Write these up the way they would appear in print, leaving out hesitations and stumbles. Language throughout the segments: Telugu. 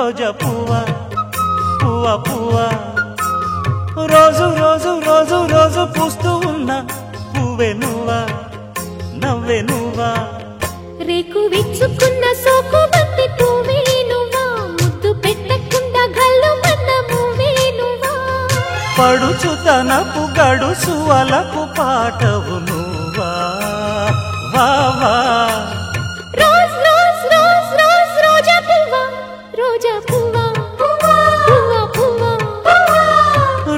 రోజా పువ్వా పువ్వా పువ్వా రోజు రోజు రోజు రోజు పూస్తూ ఉన్న పువ్వే నువ్వా నవ్వే నువ్వా రేకు విచ్చుకున్న సోకు బంతి పువ్వే నువ్వా ముద్దు పెట్టకుండా గల్లు మన్న పువ్వే నువ్వా పడుచుతనపు గడుసు అలకు పాటవు నువ్వా వా వా రోజ్ రోజ్ రోజ్ రోజ్ రోజా పువ్వా పువ్వా పువ్వా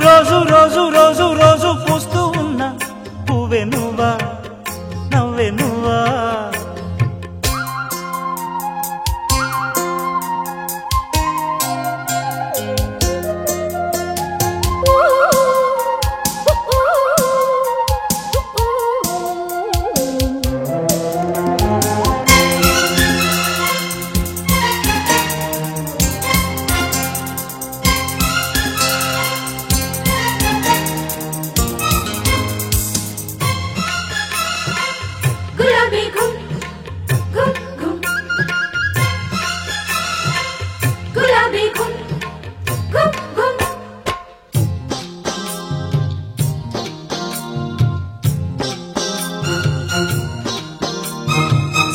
రోజు రోజు రోజు రోజు పూస్తూ ఉన్న పువ్వే నువ్వా నవ్వే నువ్వా గులాబీ గుమ్ గుమ్ గుమ్ గులాబీ గుమ్ గుమ్ గుమ్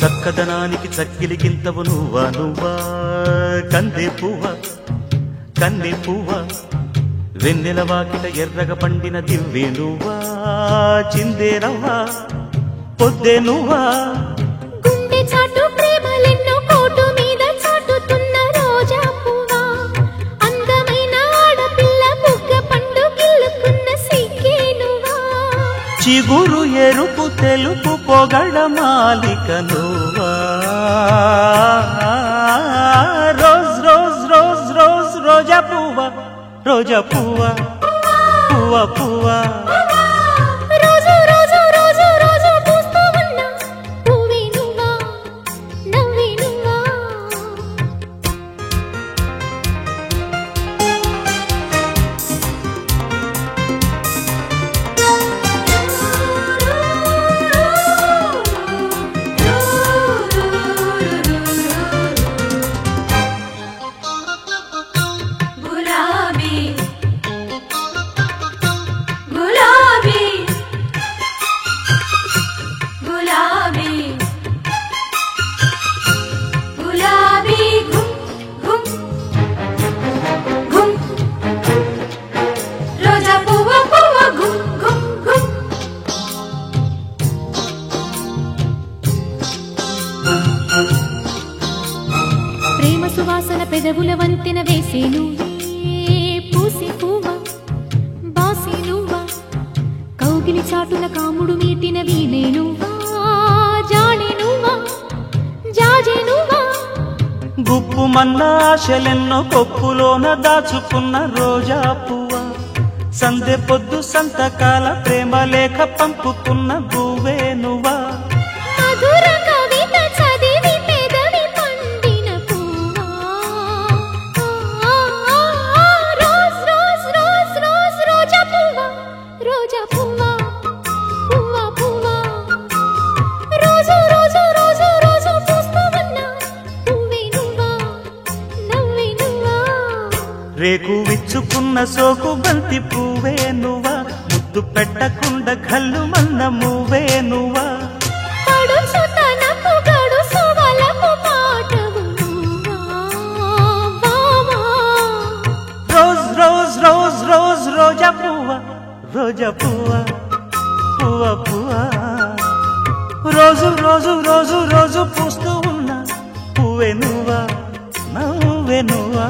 చక్కదనానికి చక్కిలికింతవు నువ్వా నువ్వా కందే పువ్వా కన్నె పువ్వా వెన్నెల వాకిట ఎర్రగ పండిన దివ్వే నువ్వా చిందే రవ్వా పొద్దే నువ్వా గుండె చాటు ప్రేమలెన్నో కోటు మీద చాటుతున్న రోజా పువ్వా అందమైన ఆడపిల్ల బుగ్గ పండు గిల్లుకున్న సిగ్గే నువ్వా చిగురు ఎరుపు తెలుపు పొగడ మాలిక నువ్వా రోజ్ రోజ్ రోజ్ రోజ్ రోజా పువ్వా పువ్వా పువ్వా రోజు రోజు రోజు రోజు పూస్తూ ఉన్న పువ్వే నువ్వా నవ్వే నువ్వా గులాబీ గులాబీ గులాబీ గులాబీ గుమ్ గుమ్ గుమ్ రోజా పువ్వా పువ్వా గుమ్ గుమ్ గుమ్ ప్రేమ సువాసన పెదవుల వంతెన వేసే నువ్వే పూసే పువ్వా బాసే నువ్వా కౌగిలి చాటున కాముడు మీటిన వీణే నువ్వా జాడే నువ్వా జాజే నువ్వా గుప్పు మన్న ఆశలెన్నో కొప్పులోన దాచుకున్న రోజా పువ్వా సందె పొద్దు సంతకాల ప్రేమ లేఖ పంపుకున్న గువ్వే నువ్వా మధుర కవిత చదివి పెదవి పండిన పువ్వా రోజ్ రోజ్ రోజ్ రోజ్ రోజా పువ్వా పువ్వా పువ్వా రోజు రోజు రోజు రోజు పూస్తూ ఉన్న పువ్వే నువ్వా నవ్వే నువ్వా రేకు విచ్చుకున్న సోకు బంతి పువ్వే నువ్వా ముద్దు పెట్టకుండా కళ్ళు మన్న మువ్వే నువ్వా పడుచుతనపు గడుసు వలపు పాటవు నువ్వా బావా రోజ్ రోజ్ రోజ్ రోజ్ రోజా పువ్వా పువ్వా రోజు రోజు రోజు రోజు పూస్తూ ఉన్న పువ్వే నువ్వా నవ్వే నువ్వా